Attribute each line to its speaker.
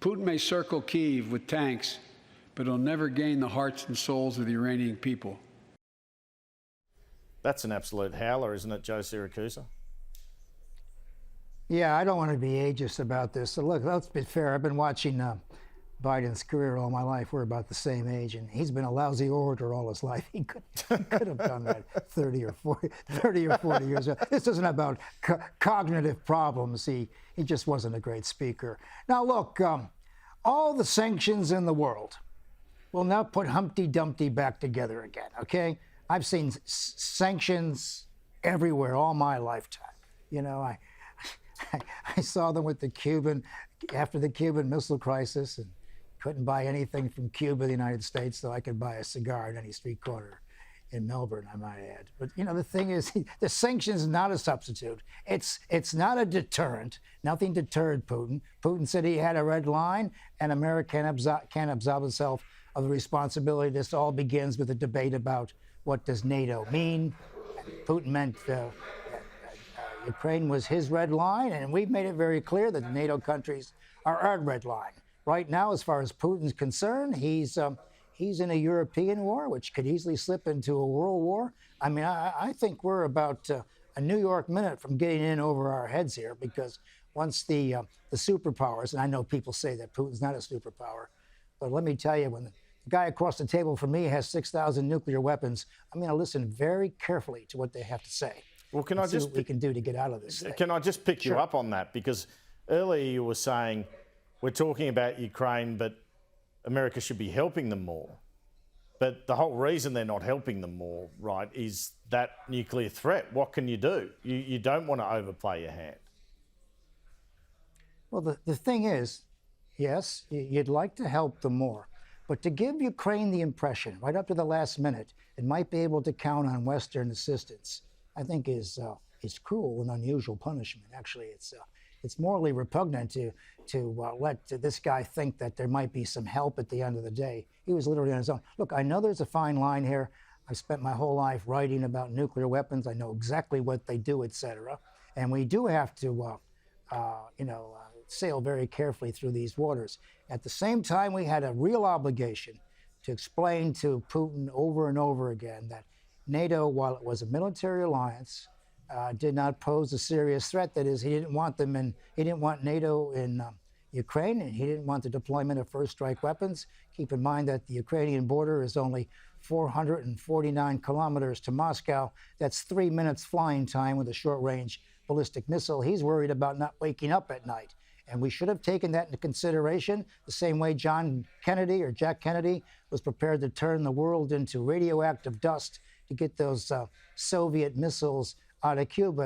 Speaker 1: Putin may circle Kyiv with tanks, but he'll never gain the hearts and souls of the Iranian people.
Speaker 2: That's an absolute howler, isn't it, Joe Siracusa?
Speaker 3: Yeah, I don't want to be ageist about this. So look, let's be fair. I've been watching Biden's career all my life. We're about the same age, and he's been a lousy orator all his life. He could have done that 30 or 40 years ago. This isn't about cognitive problems. He just wasn't a great speaker. Now look, all the sanctions in the world will now put Humpty Dumpty back together again, okay? I've seen sanctions everywhere all my lifetime. You know, I saw them with after the Cuban Missile Crisis, and couldn't buy anything from Cuba, the United States, though I could buy a cigar at any street corner in Melbourne, I might add. But, you know, the thing is, the sanctions is not a substitute. It's not a deterrent. Nothing deterred Putin. Putin said he had a red line, and America can't absolve itself of the responsibility. This all begins with a debate about what does NATO mean. Putin meant Ukraine was his red line, and we've made it very clear that the NATO countries are our red line. Right now, as far as Putin's concerned, he's in a European war, which could easily slip into a world war. I mean, I think we're about a New York minute from getting in over our heads here, because once the superpowers, and I know people say that Putin's not a superpower, but let me tell you, when the guy across the table from me has 6,000 nuclear weapons, I'm going to listen very carefully to what they have to say.
Speaker 2: Well, can I just
Speaker 3: see what we can do to get out of this thing.
Speaker 2: Can I just pick
Speaker 3: Sure.
Speaker 2: you up on that? Because earlier you were saying we're talking about Ukraine, but America should be helping them more. But the whole reason they're not helping them more, right, is that nuclear threat. What can you do? You don't want to overplay your hand.
Speaker 3: Well, the thing is, yes, you'd like to help them more. But to give Ukraine the impression, right up to the last minute, it might be able to count on Western assistance, I think is cruel and unusual punishment. Actually, it's morally repugnant to let this guy think that there might be some help at the end of the day. He was literally on his own. Look, I know there's a fine line here. I've spent my whole life writing about nuclear weapons. I know exactly what they do, et cetera. And we do have to, sail very carefully through these waters. At the same time, we had a real obligation to explain to Putin over and over again that NATO, while it was a military alliance, did not pose a serious threat. That is, he didn't want them in. He didn't want NATO in Ukraine, and he didn't want the deployment of first strike weapons. Keep in mind that the Ukrainian border is only 449 kilometers to Moscow. That's 3 minutes flying time with a short-range ballistic missile. He's worried about not waking up at night. And we should have taken that into consideration the same way John Kennedy or Jack Kennedy was prepared to turn the world into radioactive dust to get those Soviet missiles out of Cuba.